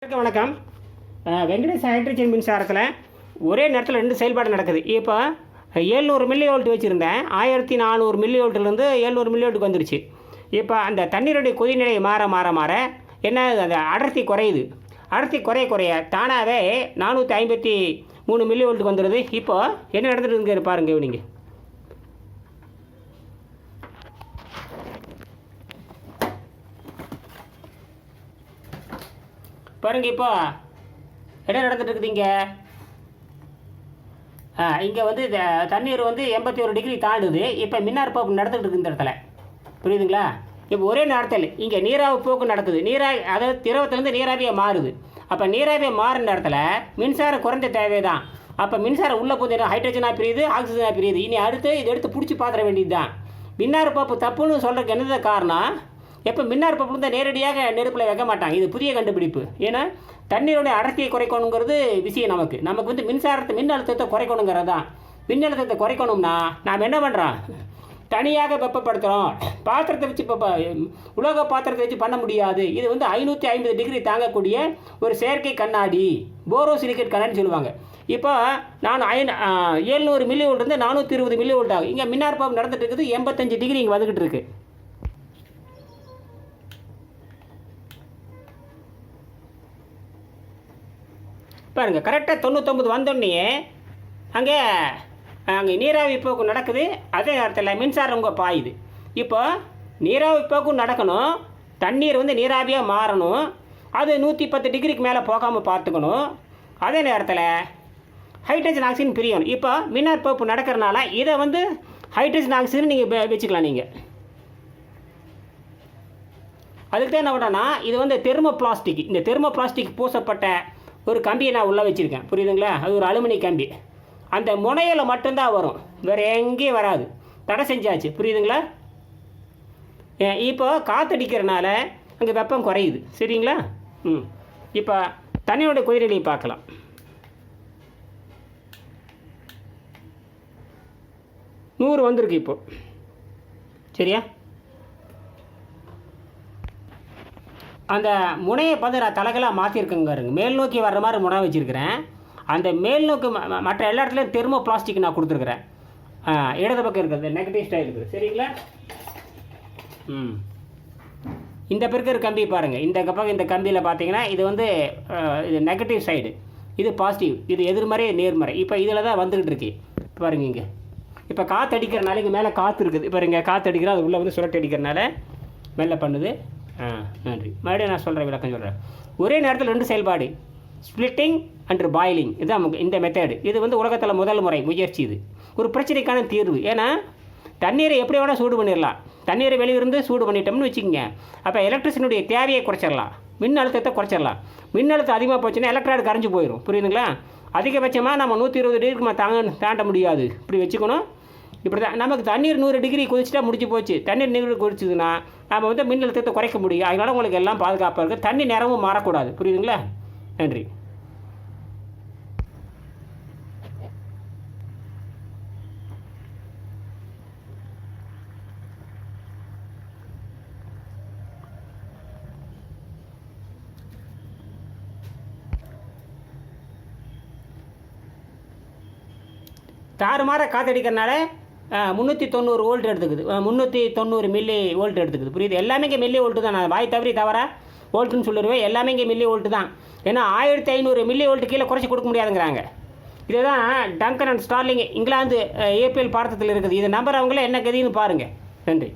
வணக்கம். வெங்கடேஷ் ஹைட்ரஜன் மின்சாரத்தில் ஒரே நேரத்தில் 2 செயல்பாடு நடக்குது. இப்போ 700 மில்லி வோல்ட் வச்சுருந்தேன், 1400 மில்லி வோல்ட்லேருந்து 700 மில்லி வோல்ட்டுக்கு வந்துருச்சு. இப்போ அந்த தண்ணீருடைய கொதிநிலை மாற மாற மாற என்ன, அந்த அடர்த்தி குறையுது. அடர்த்தி குறைய தானாகவே 453 மில்லி வோல்ட்டுக்கு வந்துடுது. இப்போ என்ன நடந்துட்டு பாருங்க. நீங்கள் பாருங்க, இப்போ என்ன நடந்துட்டு இருக்குது இங்கே வந்து தண்ணீர் வந்து 81 டிகிரி தாண்டுது. இப்போ மின்னார் போக்கு நடந்துகிட்டு இருக்குது இந்த இடத்துல, புரியுதுங்களா? இப்போ ஒரே நேரத்தில் இங்கே நீராவி போக்கு நடக்குது. அதாவது திரவத்திலேருந்து நீராவியாக மாறுது. அப்போ நீராவியாக மாறுற இடத்துல மின்சாரம் குறைந்த தேவை தான். அப்போ மின்சாரம் உள்ளே போது ஹைட்ரஜனாக பிரியுது, ஆக்சிஜனாக பிரியுது. இனி அடுத்து இதை எடுத்து பிடிச்சி பார்த்துட வேண்டியது தான். மின்னார் பப்பு தப்புன்னு சொல்கிறதுக்கு என்னது காரணம்? எப்போ மின்னார் பப்பு தான் நேரடியாக நெருப்பில் வைக்க மாட்டாங்க. இது புதிய கண்டுபிடிப்பு. ஏன்னா தண்ணீருடைய அடர்த்தியை குறைக்கணுங்கிறது விஷயம். நமக்கு வந்து மின் அழுத்தத்தை குறைக்கணுங்கிறது தான். மின் அழுத்தத்தை குறைக்கணும்னா நாம் என்ன பண்ணுறோம்? தனியாக வெப்பப்படுத்துகிறோம். பாத்திரத்தை வச்சு உலோக பாத்திரத்தை வச்சு பண்ண முடியாது. இது வந்து 550 டிகிரி தாங்கக்கூடிய ஒரு செயற்கை கண்ணாடி, போரோசிலிகேட் கண்ணாடின்னு சொல்லுவாங்க. இப்போ நான் 700 மில்லி வோல்ட் இருந்து 420 மில்லி வோல்ட் ஆகும். இங்கே மின்னார் பம்பு நடந்துட்டு இருக்குது. 85 டிகிரி இங்கே வந்துக்கிட்டு இருக்குது. பாருங்கள், கரெக்டாக 99 வந்தோடனே அங்கே நீராவி போக்கு நடக்குது. அதே நேரத்தில் மின்சாரம் உங்கள் பாயுது. இப்போ நீராவி போக்கும் நடக்கணும், தண்ணீர் வந்து நீராவியாக மாறணும். அது 110 டிகிரிக்கு மேலே போகாமல் பார்த்துக்கணும். அதே நேரத்தில் ஹைட்ரஜன் ஆக்சிஜன் பிரியணும். இப்போ மின்னார் போக்கு நடக்கிறனால இதை வந்து ஹைட்ரஜன் ஆக்சிஜன் நீங்கள் வச்சுக்கலாம். நீங்கள் அதுக்கு தான் என்ன பண்ணோன்னா, இது வந்து தெர்மோபிளாஸ்டிக். இந்த தெர்மோபிளாஸ்டிக் பூசப்பட்ட ஒரு கம்பியை நான் உள்ளே வச்சுருக்கேன், புரியுதுங்களா? அது ஒரு அலுமினிய கம்பி. அந்த முனையில் மட்டும்தான் வரும், வேறு எங்கேயும் வராது. தடை செஞ்சாச்சு, புரியுதுங்களா? இப்போ காற்றடிக்கிறனால அங்கே வெப்பம் குறையுது, சரிங்களா? இப்போ தண்ணியோட கொதிநிலையை பார்க்கலாம். நூறு வந்திருக்கு இப்போ, சரியா? அந்த முனையை பார்த்து நான் தலைகளாக மாற்றிருக்கேங்க. மேல் நோக்கி வர்ற மாதிரி முனை வச்சுருக்கிறேன். அந்த மேல் நோக்கு மற்ற எல்லா இடத்துலையும் தெர்மோ பிளாஸ்டிக் நான் கொடுத்துருக்குறேன். இடது பக்கம் இருக்கிறது நெகட்டிவ் ஸ்டைல் இருக்குது, சரிங்களா? இந்த இருக்கிற கம்பி பாருங்கள். இந்த கம்பியில் பார்த்தீங்கன்னா இது வந்து இது நெகட்டிவ் சைடு, இது பாசிட்டிவ், இது எதிர்மறை நேர்மறை. இப்போ இதில் தான் வந்துக்கிட்டு இருக்கு பாருங்க. இங்கே இப்போ காற்று அடிக்கிறனால இங்கே மேலே காற்று இருக்குது பாருங்க. காற்று அடிக்கிற அது உள்ளே வந்து சுரட்டி அடிக்கிறனால மெல்ல பண்ணுது. நன்றி. மறுபடியும் நான் சொல்கிறேன், விளக்கம் சொல்கிறேன். ஒரே நேரத்தில் 2 செயல்பாடு, ஸ்பிளிட்டிங் அண்ட் பாயிலிங். இதுதான் இந்த மெத்தேடு. இது வந்து உலகத்தில் முதல் முறை முயற்சி. இது ஒரு பிரச்சனைக்கான தீர்வு. ஏன்னா தண்ணீரை எப்படி வேணால் சூடு பண்ணிடலாம். தண்ணீரை வெளியிருந்து சூடு பண்ணிட்டோம்னு வச்சுக்கோங்க. அப்போ எலக்ட்ரிசினுடைய தேவையை குறைச்சிடலாம், மின் அழுத்தத்தை குறைச்சிடலாம். மின் அழுத்தம் அதிகமாக போச்சுன்னா எலக்ட்ராய்டு கரைஞ்சி போயிடும், புரியுதுங்களா? அதிகபட்சமாக நம்ம 120 டிகிரிக்கு தாண்ட முடியாது. இப்படி வச்சுக்கணும். இப்படி தான் நமக்கு தண்ணீர் 100 டிகிரி கொதிச்சுட்டா முடிச்சு போச்சு. தண்ணீர் 100 கொதிச்சுதுன்னா நம்ம வந்து மின் அழுத்தத்தை குறைக்க முடியும். அதனால் உங்களுக்கு எல்லாம் பாதுகாப்பாக இருக்குது. தண்ணி நேரமும் மாறக்கூடாது, புரியுதுங்களா? நன்றி. தாறுமாற காற்றடிக்கிறனால 390 வோல்ட் எடுத்துக்குது, 390 மில்லி வோல்ட் எடுத்துக்குது, புரியுது? எல்லாமே இங்கே மில்லி வோல்ட்டு தான். நான் வாய் தவறா வோல்ட்டுன்னு சொல்லிடுவேன். எல்லாமே இங்கே மில்லி வோல்ட்டு தான். ஏன்னா 1500 மில்லி வோல்ட்டு கீழே குறைச்சி கொடுக்க முடியாதுங்கிறாங்க. இதுதான் Duncan and Starling England APL பாடத்தில் இருக்குது. இது நம்பர் அவங்களே என்ன கதின்னு பாருங்கள். நன்றி.